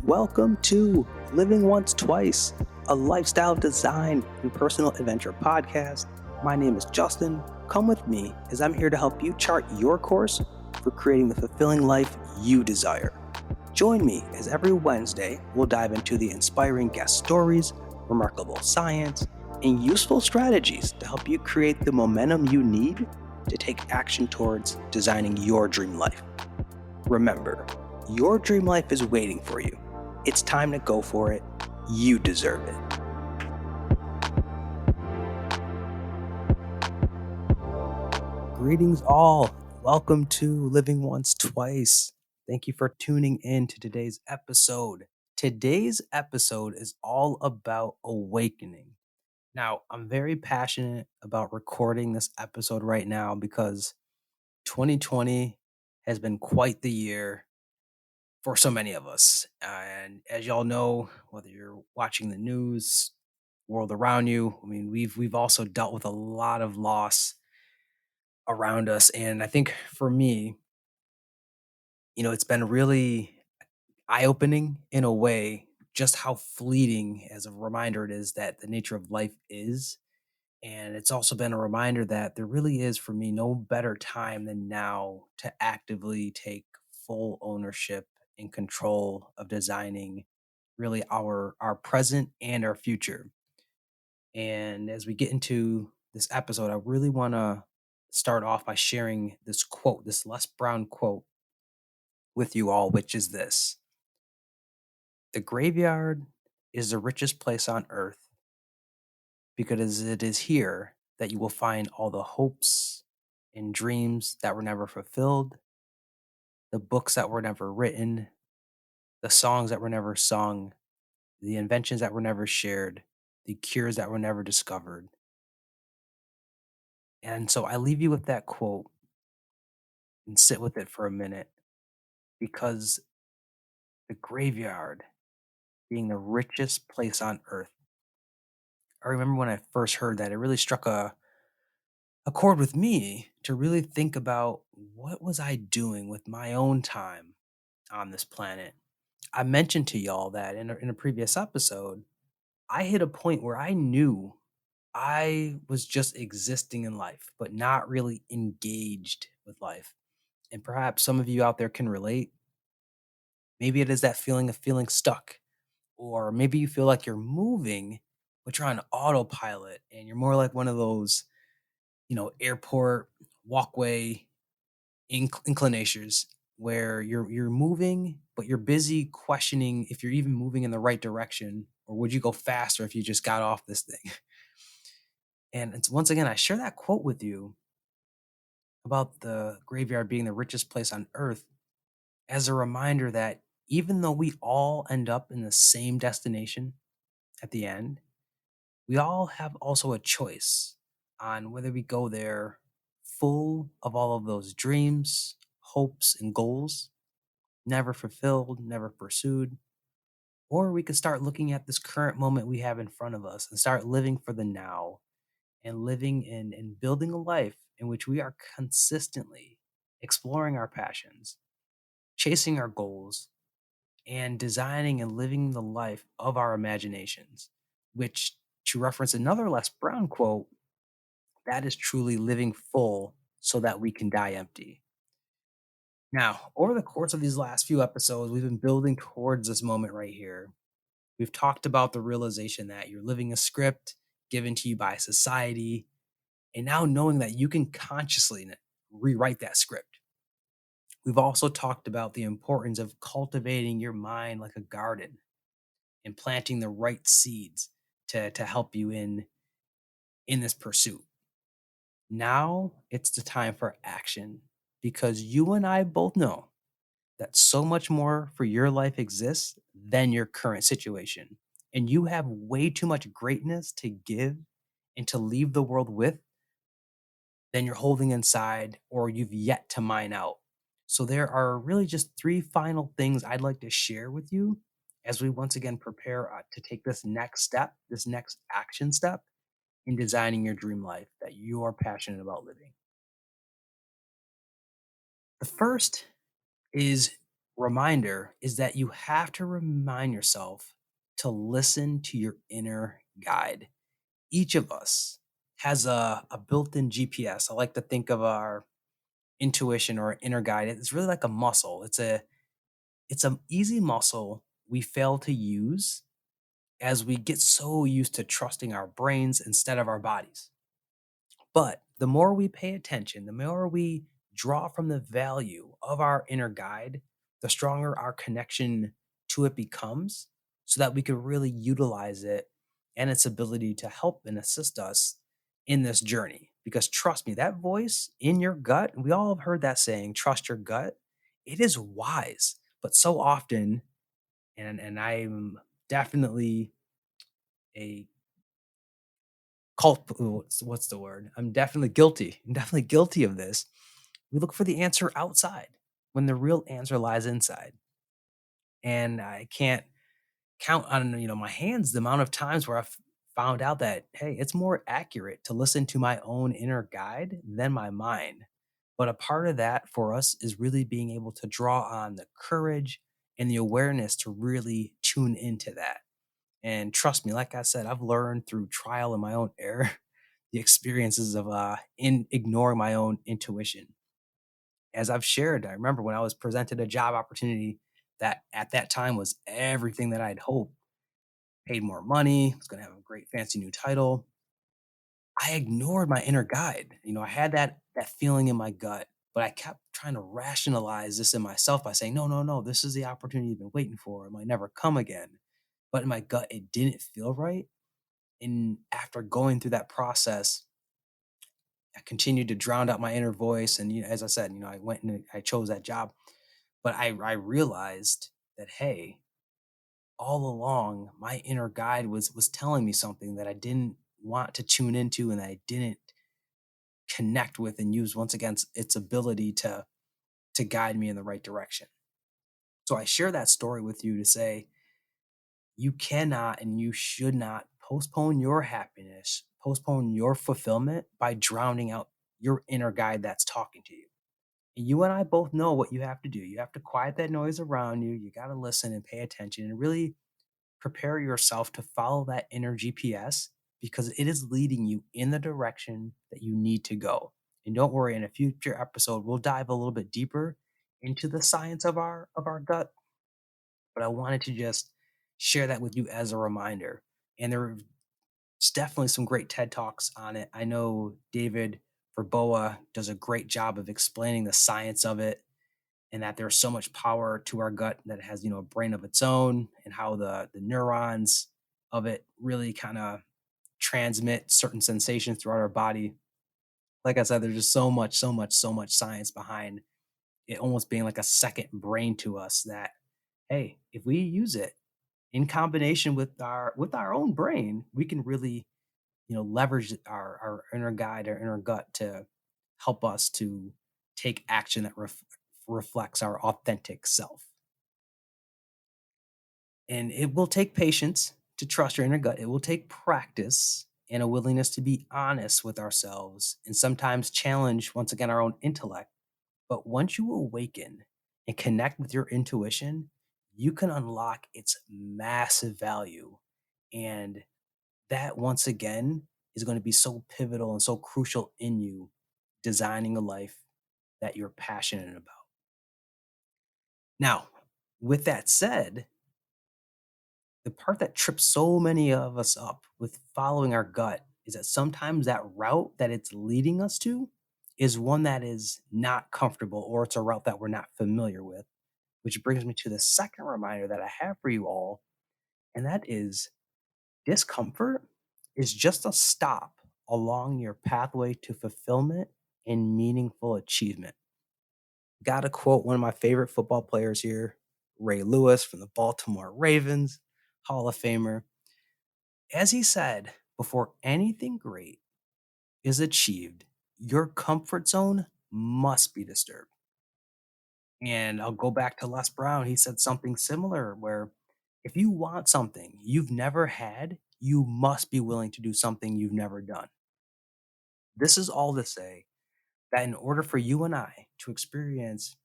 Welcome to Living Once Twice, a lifestyle design and personal adventure podcast. My name is Justin. Come with me as I'm here to help you chart your course for creating the fulfilling life you desire. Join me as every Wednesday we'll dive into the inspiring guest stories, remarkable science, and useful strategies to help you create the momentum you need to take action towards designing your dream life. Remember, your dream life is waiting for you. It's time to go for it. You deserve it. Greetings, all. Welcome to Living Once Twice. Thank you for tuning in to today's episode. Today's episode is all about awakening. Now, I'm very passionate about recording this episode right now because 2020 has been quite the year for so many of us. And as y'all know, whether you're watching the news, world around you, I mean, we've also dealt with a lot of loss around us. And I think for me, it's been really eye-opening in a way, just how fleeting as a reminder it is that the nature of life is. And it's also been a reminder that there really is, for me, no better time than now to actively take full ownership and control of designing really our present and our future. And as we get into this episode, I really want to start off by sharing this quote, this Les Brown quote with you all, which is this: "The graveyard is the richest place on earth because it is here that you will find all the hopes and dreams that were never fulfilled, the books that were never written, the songs that were never sung, the inventions that were never shared, the cures that were never discovered." And so I leave you with that quote and sit with it for a minute, because the graveyard being the richest place on earth, I remember when I first heard that, it really struck a chord with me to really think about what was I doing with my own time on this planet. I mentioned to y'all that in a previous episode, I hit a point where I knew I was just existing in life, but not really engaged with life. And perhaps some of you out there can relate. Maybe it is that feeling of feeling stuck, or maybe you feel like you're moving, but you're on autopilot and you're more like one of those, airport walkway inclinations where you're moving, but you're busy questioning if you're even moving in the right direction, or would you go faster if you just got off this thing. And it's, once again, I share that quote with you about the graveyard being the richest place on earth as a reminder that even though we all end up in the same destination at the end, we all have also a choice on whether we go there full of all of those dreams, hopes, and goals, never fulfilled, never pursued, or we could start looking at this current moment we have in front of us and start living for the now, and living in and building a life in which we are consistently exploring our passions, chasing our goals, and designing and living the life of our imaginations, which, to reference another Les Brown quote, that is truly living full so that we can die empty. Now, over the course of these last few episodes, we've been building towards this moment right here. We've talked about the realization that you're living a script given to you by society, and now knowing that you can consciously rewrite that script. We've also talked about the importance of cultivating your mind like a garden and planting the right seeds to help you in this pursuit. Now it's the time for action, because you and I both know that so much more for your life exists than your current situation. And you have way too much greatness to give and to leave the world with than you're holding inside or you've yet to mine out. So there are really just three final things I'd like to share with you as we once again prepare to take this next step, this next action step in designing your dream life that you are passionate about living. The first is reminder is that you have to remind yourself to listen to your inner guide. Each of us has a built-in GPS. I like to think of our intuition or inner guide. It's really like a muscle. It's an easy muscle we fail to use as we get so used to trusting our brains instead of our bodies. But the more we pay attention, the more we draw from the value of our inner guide, the stronger our connection to it becomes so that we can really utilize it and its ability to help and assist us in this journey. Because trust me, that voice in your gut, we all have heard that saying, trust your gut. It is wise, but so often, and I'm definitely a what's the word? I'm definitely guilty. I'm definitely guilty of this. We look for the answer outside when the real answer lies inside. And I can't count on, my hands the amount of times where I've found out that, hey, it's more accurate to listen to my own inner guide than my mind. But a part of that for us is really being able to draw on the courage and the awareness to really tune into that. And trust me, like I said, I've learned through trial and my own error the experiences of in ignoring my own intuition. As I've shared, I remember when I was presented a job opportunity that at that time was everything that I'd hoped, paid more money, was going to have a great fancy new title. I ignored my inner guide. I had that feeling in my gut, but I kept trying to rationalize this in myself by saying, "No, no, no, this is the opportunity you've been waiting for. It might never come again." But in my gut, it didn't feel right. And after going through that process, I continued to drown out my inner voice. And as I said, I went and I chose that job. But I realized that, hey, all along my inner guide was telling me something that I didn't want to tune into and that I didn't connect with and use once again its ability to guide me in the right direction. So I share that story with you to say you cannot and you should not postpone your happiness, postpone your fulfillment by drowning out your inner guide that's talking to you. And you and I both know what you have to do. You have to quiet that noise around you. You got to listen and pay attention and really prepare yourself to follow that inner GPS because it is leading you in the direction that you need to go. And don't worry, in a future episode, we'll dive a little bit deeper into the science of our gut. But I wanted to just share that with you as a reminder. And there's definitely some great TED Talks on it. I know David Verboa does a great job of explaining the science of it and that there's so much power to our gut that it has, a brain of its own and how the neurons of it really kind of transmit certain sensations throughout our body. Like I said, there's just so much, so much, so much science behind it almost being like a second brain to us that, hey, if we use it in combination with our own brain, we can really, leverage our inner guide, our inner gut to help us to take action that reflects our authentic self. And it will take patience to trust your inner gut. It will take practice and a willingness to be honest with ourselves and sometimes challenge, once again, our own intellect. But once you awaken and connect with your intuition, you can unlock its massive value. And that, once again, is going to be so pivotal and so crucial in you designing a life that you're passionate about. Now, with that said, the part that trips so many of us up with following our gut is that sometimes that route that it's leading us to is one that is not comfortable or it's a route that we're not familiar with, which brings me to the second reminder that I have for you all, and that is discomfort is just a stop along your pathway to fulfillment and meaningful achievement. Got to quote one of my favorite football players here, Ray Lewis from the Baltimore Ravens, Hall of Famer. As he said, before anything great is achieved, your comfort zone must be disturbed. And I'll go back to Les Brown. He said something similar where if you want something you've never had, you must be willing to do something you've never done. This is all to say that in order for you and I to experience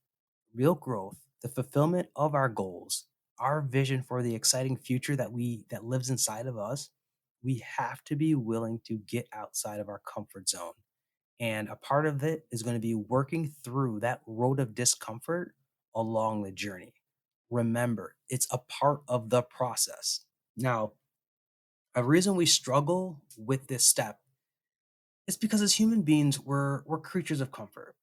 real growth the fulfillment of our goals, our vision for the exciting future that lives inside of us, we have to be willing to get outside of our comfort zone. And a part of it is going to be working through that road of discomfort along the journey. Remember, it's a part of the process. Now, a reason we struggle with this step is because as human beings, we're creatures of comfort.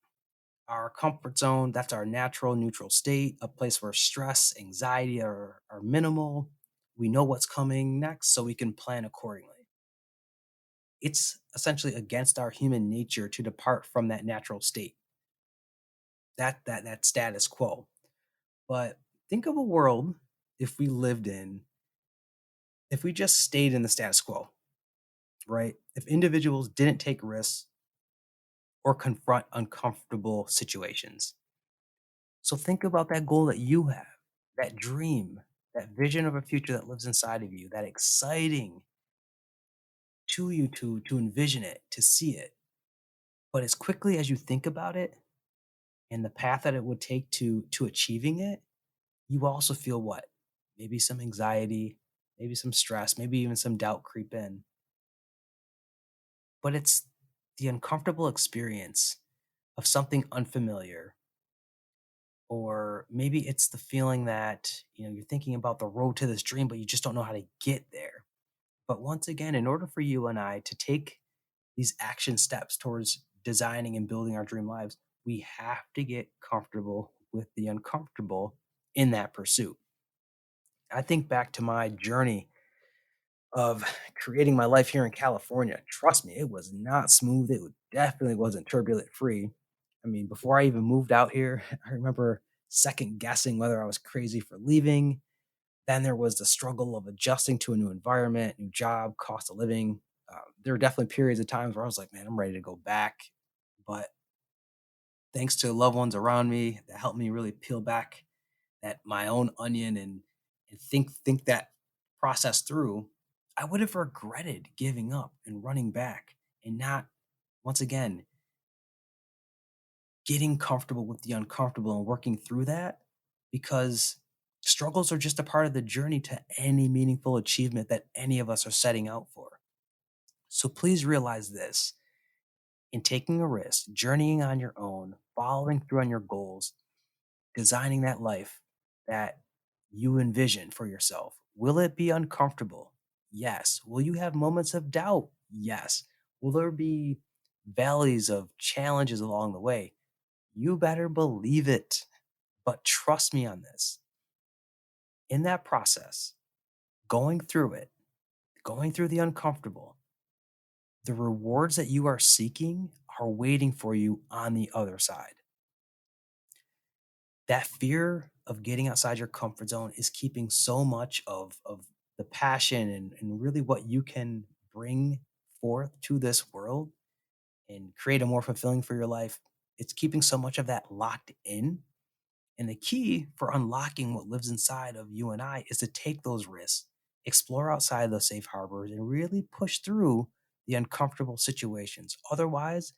Our comfort zone, that's our natural neutral state, a place where stress, anxiety are minimal. We know what's coming next, so we can plan accordingly. It's essentially against our human nature to depart from that natural state, that status quo. But think of a world if we lived in, if we just stayed in the status quo, right? If individuals didn't take risks or confront uncomfortable situations. So think about that goal that you have, that dream, that vision of a future that lives inside of you, that exciting to you to envision it, to see it. But as quickly as you think about it and the path that it would take to achieving it, you also feel what? Maybe some anxiety, maybe some stress, maybe even some doubt creep in. But it's the uncomfortable experience of something unfamiliar, or maybe it's the feeling that, you're thinking about the road to this dream, but you just don't know how to get there. But once again, in order for you and I to take these action steps towards designing and building our dream lives, we have to get comfortable with the uncomfortable in that pursuit. I think back to my journey of creating my life here in California. Trust me, it was not smooth. It definitely wasn't turbulent free. I mean, before I even moved out here, I remember second guessing whether I was crazy for leaving. Then there was the struggle of adjusting to a new environment, new job, cost of living. There were definitely periods of times where I was like, man, I'm ready to go back. But thanks to loved ones around me that helped me really peel back that my own onion and think that process through, I would have regretted giving up and running back and not once again getting comfortable with the uncomfortable and working through that, because struggles are just a part of the journey to any meaningful achievement that any of us are setting out for. So please realize this: in taking a risk, journeying on your own, following through on your goals, designing that life that you envision for yourself. Will it be uncomfortable? Yes. Will you have moments of doubt? Yes. Will there be valleys of challenges along the way? You better believe it. But trust me on this. In that process, going through it, going through the uncomfortable, the rewards that you are seeking are waiting for you on the other side. That fear of getting outside your comfort zone is keeping so much of the passion and really what you can bring forth to this world and create a more fulfilling for your life. It's keeping so much of that locked in. And the key for unlocking what lives inside of you and I is to take those risks, explore outside those safe harbors, and really push through the uncomfortable situations. Otherwise,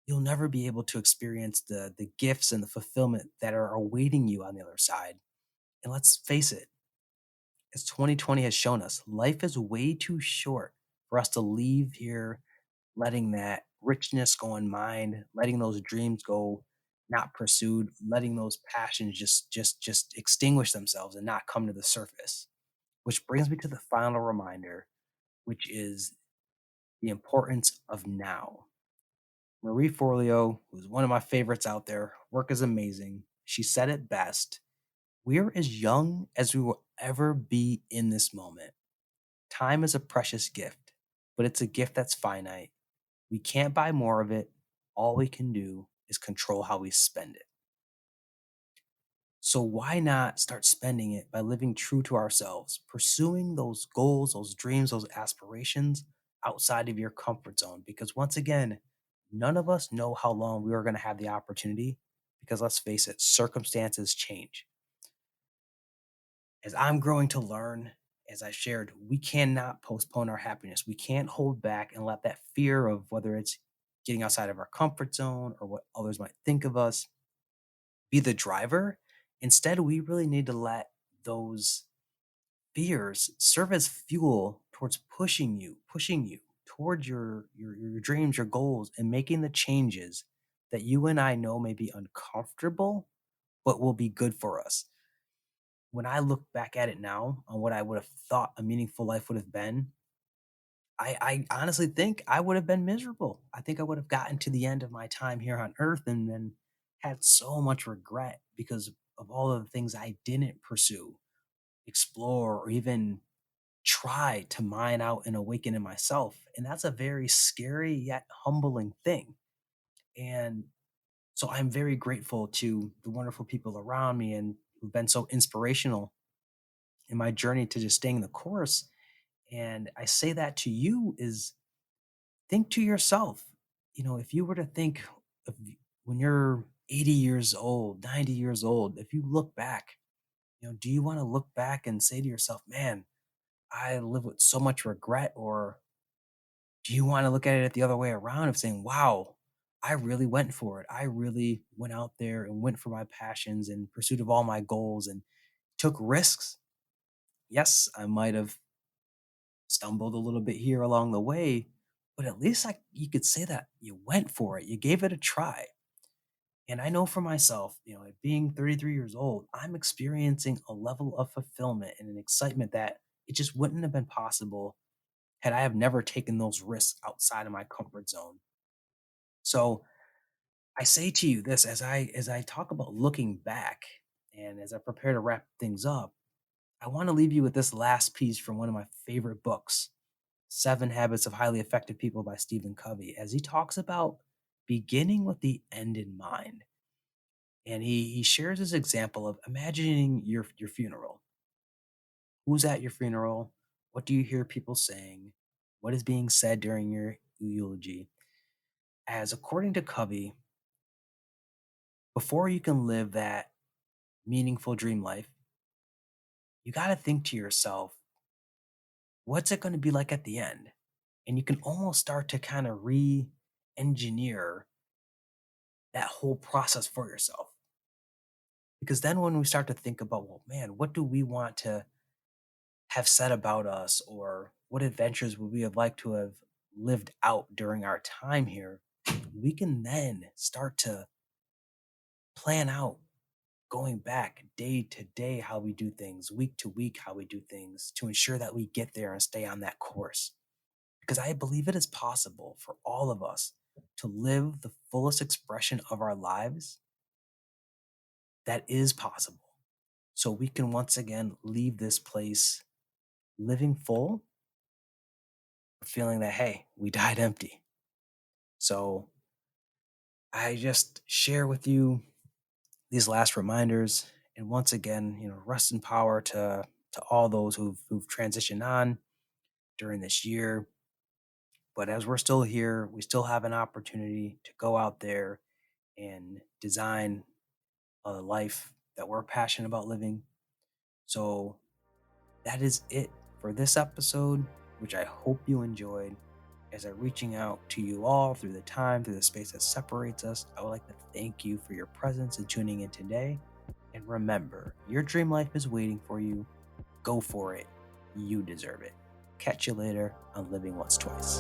you'll never be able to experience the gifts and the fulfillment that are awaiting you on the other side. And let's face it, as 2020 has shown us, life is way too short for us to leave here letting that richness go unmined, letting those dreams go not pursued, letting those passions just extinguish themselves and not come to the surface. Which brings me to the final reminder, which is the importance of now. Marie Forleo, who's one of my favorites out there, work is amazing. She said it best: we're as young as we will ever be in this moment. Time is a precious gift, but it's a gift that's finite. We can't buy more of it. All we can do is control how we spend it. So why not start spending it by living true to ourselves, pursuing those goals, those dreams, those aspirations outside of your comfort zone? Because once again, none of us know how long we are going to have the opportunity, because let's face it, circumstances change. As I'm growing to learn, as I shared, we cannot postpone our happiness. We can't hold back and let that fear of whether it's getting outside of our comfort zone or what others might think of us be the driver. Instead, we really need to let those fears serve as fuel towards pushing you towards your dreams, your goals, and making the changes that you and I know may be uncomfortable, but will be good for us. When I look back at it now on what I would have thought a meaningful life would have been, I honestly think I would have been miserable. I think I would have gotten to the end of my time here on earth and then had so much regret because of all of the things I didn't pursue, explore, or even try to mine out and awaken in myself. And that's a very scary yet humbling thing. And so I'm very grateful to the wonderful people around me and who've been so inspirational in my journey to just staying the course. And I say that to you is think to yourself, if you were to think of when you're 80 years old, 90 years old, if you look back, do you want to look back and say to yourself, man, I live with so much regret? Or do you want to look at it the other way around of saying, wow, I really went for it. I really went out there and went for my passions in pursuit of all my goals and took risks. Yes, I might have stumbled a little bit here along the way, but at least you could say that you went for it. You gave it a try. And I know for myself, at being 33 years old, I'm experiencing a level of fulfillment and an excitement that it just wouldn't have been possible had I have never taken those risks outside of my comfort zone. So I say to you this as I talk about looking back and as I prepare to wrap things up, I want to leave you with this last piece from one of my favorite books, Seven Habits of Highly Effective People by Stephen Covey, as he talks about beginning with the end in mind. And he shares his example of imagining your funeral. Who's at your funeral? What do you hear people saying? What is being said during your eulogy? As according to Covey, before you can live that meaningful dream life, you got to think to yourself, what's it going to be like at the end? And you can almost start to kind of re engineer that whole process for yourself. Because then when we start to think about, well, man, what do we want to have said about us, or what adventures would we have liked to have lived out during our time here, we can then start to plan out going back day to day how we do things, week to week how we do things to ensure that we get there and stay on that course. Because I believe it is possible for all of us to live the fullest expression of our lives that is possible. So we can once again leave this place living full, feeling that, hey, we died empty. So I just share with you these last reminders. And once again, rest in power to all those who've transitioned on during this year. But as we're still here, we still have an opportunity to go out there and design a life that we're passionate about living. So that is it for this episode, which I hope you enjoyed. As I'm reaching out to you all through the time, through the space that separates us, I would like to thank you for your presence and tuning in today. And remember, your dream life is waiting for you. Go for it. You deserve it. Catch you later on Living Once Twice.